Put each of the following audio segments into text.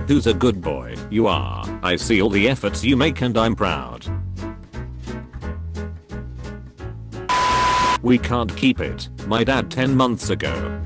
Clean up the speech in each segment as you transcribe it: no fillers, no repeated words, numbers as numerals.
Who's a good boy? You are. I see all the efforts you make and I'm proud. We can't keep it. My dad 10 months ago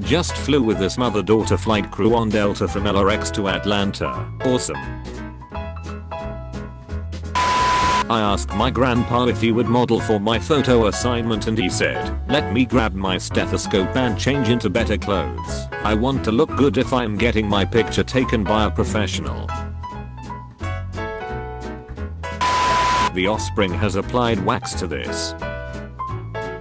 just flew with this mother-daughter flight crew on Delta from LAX to Atlanta. Awesome. I asked my grandpa if he would model for my photo assignment and he said, let me grab my stethoscope and change into better clothes. I want to look good if I'm getting my picture taken by a professional. The offspring has applied wax to this.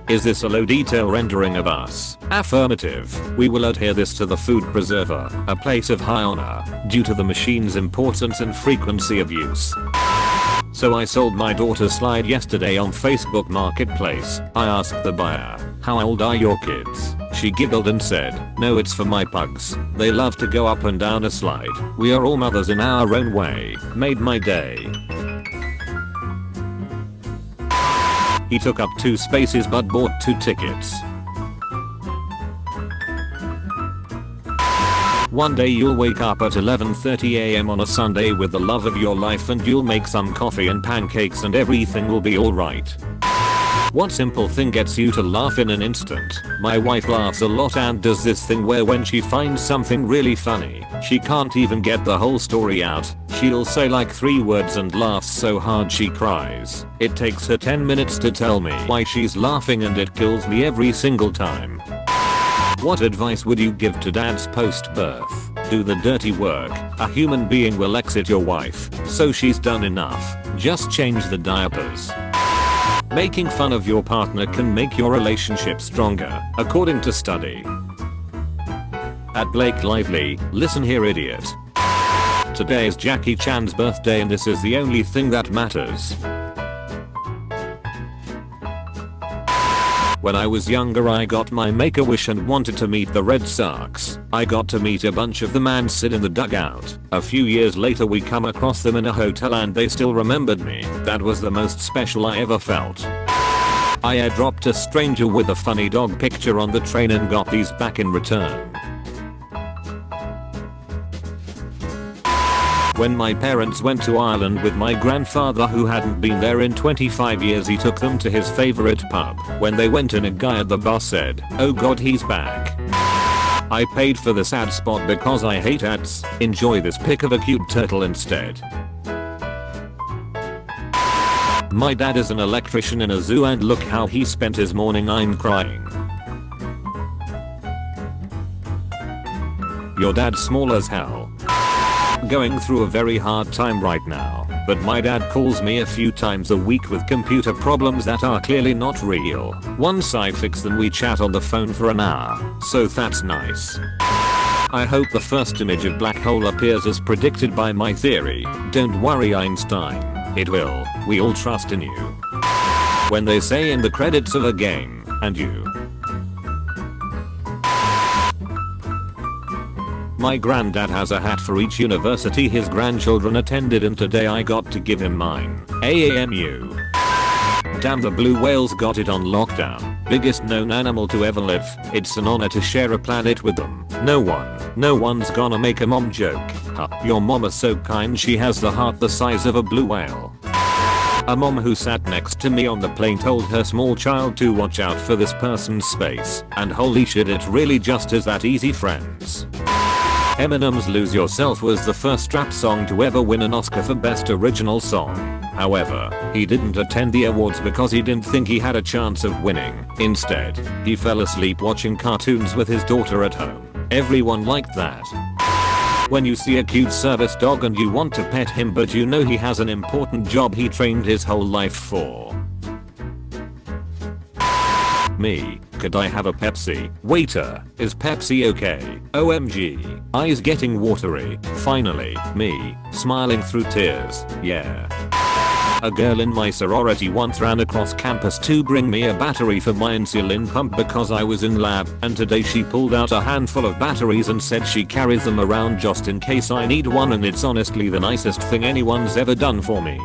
Is this a low detail rendering of us? Affirmative. We will adhere this to the food preserver, a place of high honor, due to the machine's importance and frequency of use. So I sold my daughter's slide yesterday on Facebook Marketplace. I asked the buyer, how old are your kids? She giggled and said, no, it's for my pugs. They love to go up and down a slide. We are all mothers in our own way. Made my day. He took up 2 spaces but bought 2 tickets. One day you'll wake up at 11:30 AM on a Sunday with the love of your life and you'll make some coffee and pancakes and everything will be alright. What simple thing gets you to laugh in an instant? My wife laughs a lot and does this thing where when she finds something really funny, she can't even get the whole story out. She'll say like 3 words and laughs so hard she cries. It takes her 10 minutes to tell me why she's laughing and it kills me every single time. What advice would you give to dads post-birth? Do the dirty work. A human being will exit your wife, so she's done enough. Just change the diapers. Making fun of your partner can make your relationship stronger, according to study. At Blake Lively, listen here idiot. Today is Jackie Chan's birthday and this is the only thing that matters. When I was younger I got my make-a-wish and wanted to meet the Red Sox. I got to meet a bunch of them and sit in the dugout. A few years later we come across them in a hotel and they still remembered me. That was the most special I ever felt. I airdropped a stranger with a funny dog picture on the train and got these back in return. When my parents went to Ireland with my grandfather who hadn't been there in 25 years, he took them to his favorite pub. When they went in, a guy at the bar said, "Oh god, he's back." I paid for the sad spot because I hate ads. Enjoy this pic of a cute turtle instead. My dad is an electrician in a zoo and look how he spent his morning. I'm crying. Your dad's small as hell. Going through a very hard time right now, but my dad calls me a few times a week with computer problems that are clearly not real. Once I fix them we chat on the phone for an hour, so that's nice. I hope the first image of black hole appears as predicted by my theory. Don't worry Einstein, it will. We all trust in you. When they say in the credits of a game, and you. My granddad has a hat for each university his grandchildren attended and today I got to give him mine. AAMU. Damn, the blue whales got it on lockdown. Biggest known animal to ever live. It's an honor to share a planet with them. No one's gonna make a mom joke. Huh, your mom is so kind, she has the heart the size of a blue whale. A mom who sat next to me on the plane told her small child to watch out for this person's space, and holy shit, it really just is that easy, friends. Eminem's Lose Yourself was the first rap song to ever win an Oscar for Best Original Song. However, he didn't attend the awards because he didn't think he had a chance of winning. Instead, he fell asleep watching cartoons with his daughter at home. Everyone liked that. When you see a cute service dog and you want to pet him but you know he has an important job he trained his whole life for. Me. Could I have a Pepsi? Waiter, is Pepsi okay? OMG. Eyes getting watery. Finally. Me. Smiling through tears. Yeah. A girl in my sorority once ran across campus to bring me a battery for my insulin pump because I was in lab, and today she pulled out a handful of batteries and said she carries them around just in case I need one, and it's honestly the nicest thing anyone's ever done for me.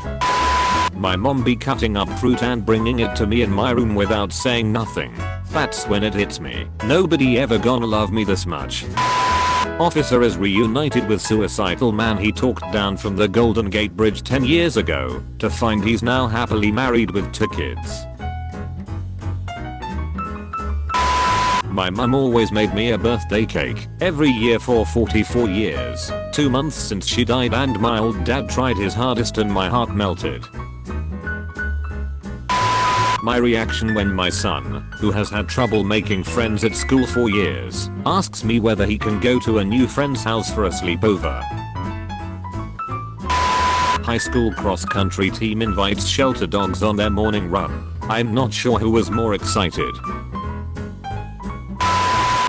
My mom be cutting up fruit and bringing it to me in my room without saying nothing. That's when it hits me. Nobody ever gonna love me this much. Officer is reunited with suicidal man he talked down from the Golden Gate Bridge 10 years ago to find he's now happily married with 2 kids. My mum always made me a birthday cake every year for 44 years. 2 months since she died and my old dad tried his hardest and my heart melted. My reaction when my son, who has had trouble making friends at school for years, asks me whether he can go to a new friend's house for a sleepover. High school cross-country team invites shelter dogs on their morning run. I'm not sure who was more excited.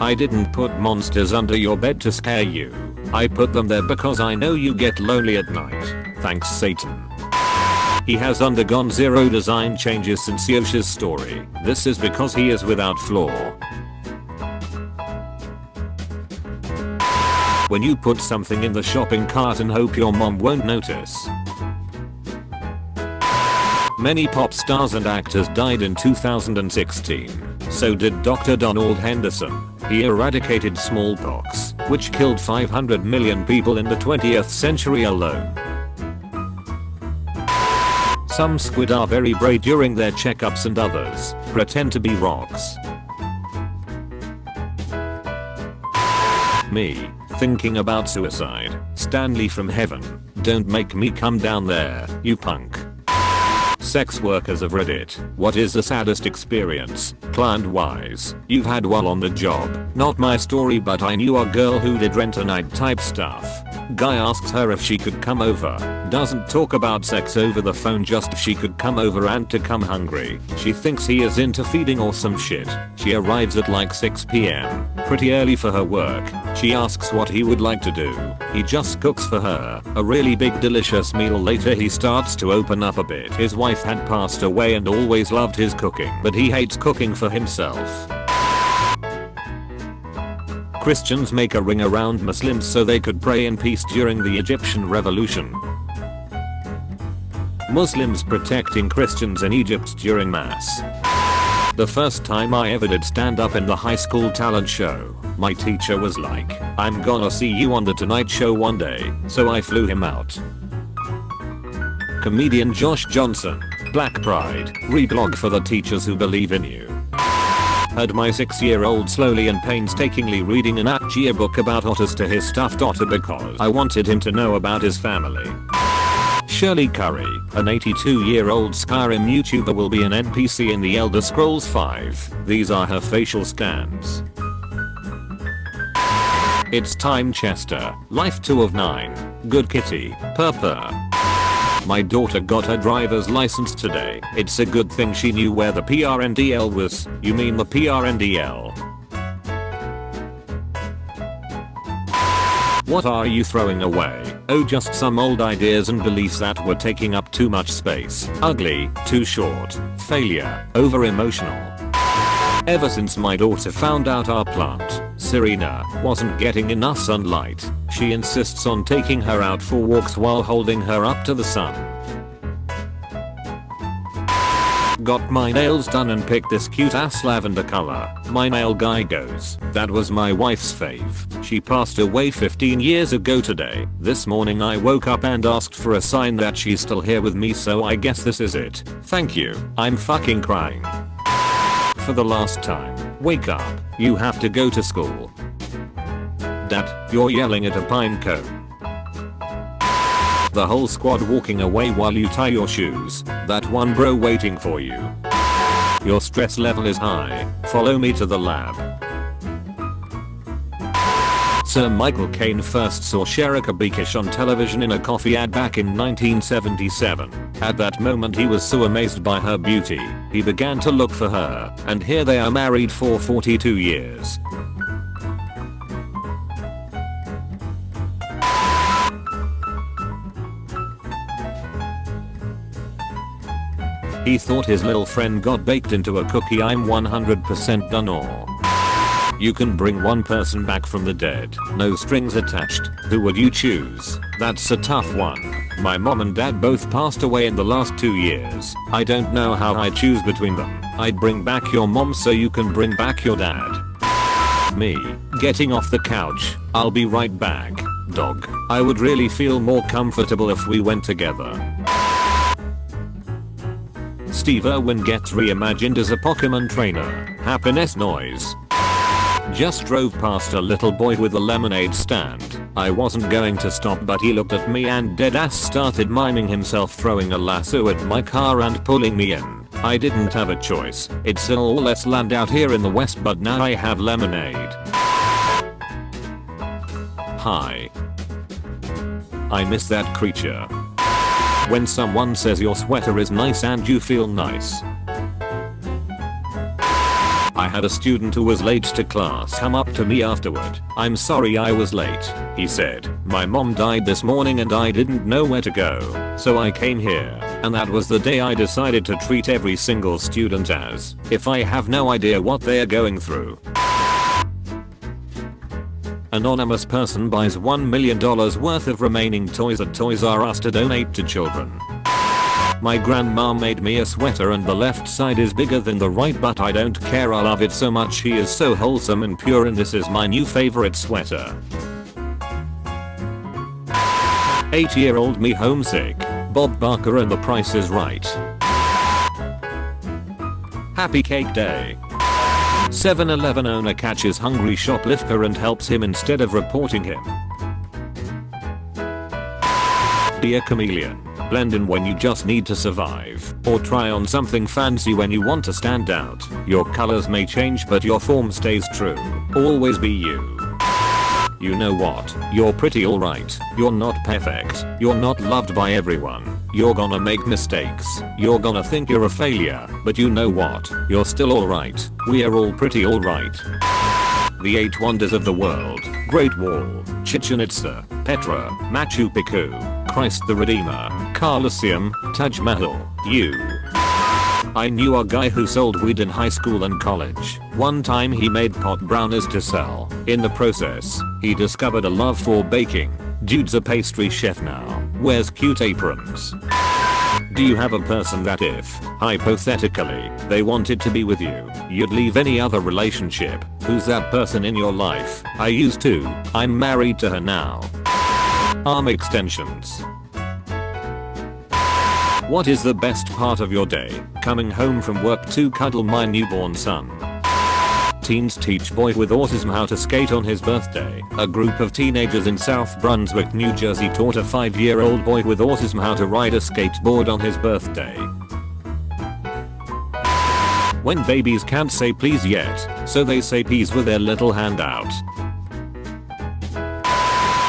I didn't put monsters under your bed to scare you. I put them there because I know you get lonely at night. Thanks, Satan. He has undergone 0 design changes since Yoshi's story. This is because he is without flaw. When you put something in the shopping cart and hope your mom won't notice. Many pop stars and actors died in 2016. So did Dr. Donald Henderson. He eradicated smallpox, which killed 500 million people in the 20th century alone. Some squid are very brave during their checkups and others pretend to be rocks. Me, thinking about suicide. Stanley from heaven, don't make me come down there, you punk. Sex workers of Reddit, what is the saddest experience? Client wise, you've had one on the job. Not my story, but I knew a girl who did rent a night type stuff. Guy asks her if she could come over. Doesn't talk about sex over the phone, just if she could come over and to come hungry. She thinks he is into feeding or some shit. She arrives at like 6 PM. Pretty early for her work. She asks what he would like to do. He just cooks for her. A really big delicious meal later he starts to open up a bit. His wife had passed away and always loved his cooking, but he hates cooking for himself. Christians make a ring around Muslims so they could pray in peace during the Egyptian revolution. Muslims protecting Christians in Egypt during mass. The first time I ever did stand up in the high school talent show, my teacher was like, I'm gonna see you on the Tonight Show one day, so I flew him out. Comedian Josh Johnson, Black Pride, reblog for the teachers who believe in you. Had my 6-year-old slowly and painstakingly reading an Nat Geo book about otters to his stuffed otter because I wanted him to know about his family. Shirley Curry, an 82-year-old Skyrim YouTuber, will be an NPC in The Elder Scrolls V. These are her facial scans. It's time, Chester. Life 2 of 9. Good kitty. Purr. My daughter got her driver's license today. It's a good thing she knew where the PRNDL was. You mean the PRNDL? What are you throwing away? Oh, just some old ideas and beliefs that were taking up too much space. Ugly, too short, failure, over emotional. Ever since my daughter found out our plant, Serena, wasn't getting enough sunlight, she insists on taking her out for walks while holding her up to the sun. Got my nails done and picked this cute ass lavender color. My nail guy goes, that was my wife's fave. She passed away 15 years ago today. This morning I woke up and asked for a sign that she's still here with me, so I guess this is it. Thank you. I'm fucking crying. For the last time, wake up. You have to go to school. Dad, you're yelling at a pine cone. The whole squad walking away while you tie your shoes. That one bro waiting for you. Your stress level is high. Follow me to the lab. Sir Michael Caine first saw Sherika Bekish on television in a coffee ad back in 1977. At that moment he was so amazed by her beauty, he began to look for her, and here they are married for 42 years. He thought his little friend got baked into a cookie. I'm 100% done. Or you can bring one person back from the dead, no strings attached. Who would you choose? That's a tough one. My mom and dad both passed away in the last 2 years. I don't know how I choose between them. I'd bring back your mom so you can bring back your dad. Me. Getting off the couch. I'll be right back. Dog. I would really feel more comfortable if we went together. Steve Irwin gets reimagined as a Pokemon trainer. Happiness noise. Just drove past a little boy with a lemonade stand. I wasn't going to stop, but he looked at me and deadass started miming himself throwing a lasso at my car and pulling me in. I didn't have a choice. It's all less land out here in the west, but now I have lemonade. Hi. I miss that creature. When someone says your sweater is nice and you feel nice. I had a student who was late to class come up to me afterward. "I'm sorry I was late," he said. "My mom died this morning and I didn't know where to go. So I came here." And that was the day I decided to treat every single student as if I have no idea what they are going through. Anonymous person buys $1 million worth of remaining toys at Toys R Us to donate to children. My grandma made me a sweater and the left side is bigger than the right, but I don't care, I love it so much. She is so wholesome and pure and this is my new favorite sweater. 8-year-old me homesick. Bob Barker and The Price is Right. Happy Cake Day. 7-Eleven owner catches hungry shoplifter and helps him instead of reporting him. Be a chameleon. Blend in when you just need to survive, or try on something fancy when you want to stand out. Your colors may change but your form stays true. Always be you. You know what? You're pretty alright. You're not perfect. You're not loved by everyone. You're gonna make mistakes. You're gonna think you're a failure. But you know what? You're still alright. We are all pretty alright. The 8 wonders of the world. Great Wall, Chichen Itza, Petra, Machu Picchu, Christ the Redeemer, Colosseum, Taj Mahal, you. I knew a guy who sold weed in high school and college. One time he made pot brownies to sell. In the process, he discovered a love for baking. Dude's a pastry chef now. Wears cute aprons. Do you have a person that if, hypothetically, they wanted to be with you, you'd leave any other relationship? Who's that person in your life? I used to. I'm married to her now. Arm extensions. What is the best part of your day? Coming home from work to cuddle my newborn son. Teens teach boy with autism how to skate on his birthday. A group of teenagers in South Brunswick, New Jersey taught a 5-year-old boy with autism how to ride a skateboard on his birthday. When babies can't say please yet, so they say peas with their little hand out.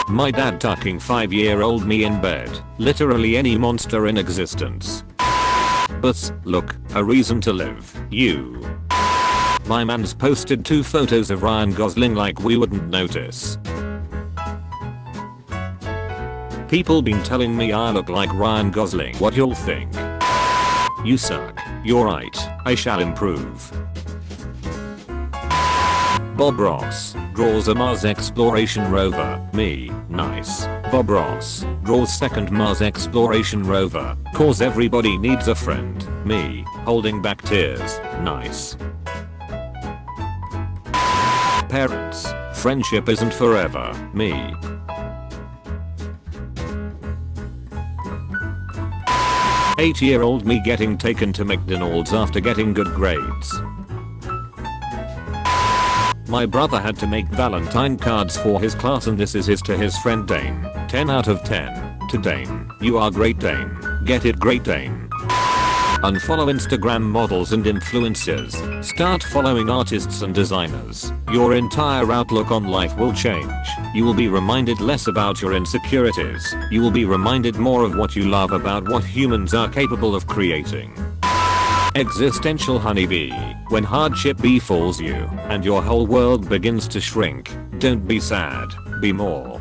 My dad tucking 5-year-old me in bed. Literally any monster in existence. But, look, a reason to live. You. My man's posted 2 photos of Ryan Gosling like we wouldn't notice. People been telling me I look like Ryan Gosling. What you'll think? You suck. You're right. I shall improve. Bob Ross draws a Mars exploration rover. Me. Nice. Bob Ross draws second Mars exploration rover. Cause everybody needs a friend. Me. Holding back tears. Nice. Parents. Friendship isn't forever. Me. Eight-year-old me getting taken to McDonald's after getting good grades. My brother had to make Valentine cards for his class and this is his to his friend Dane. 10 out of 10. To Dane. You are great Dane. Get it Great Dane. Unfollow Instagram models and influencers. Start following artists and designers. Your entire outlook on life will change. You will be reminded less about your insecurities. You will be reminded more of what you love, about what humans are capable of creating. Existential honeybee. When hardship befalls you and your whole world begins to shrink, don't be sad, be more.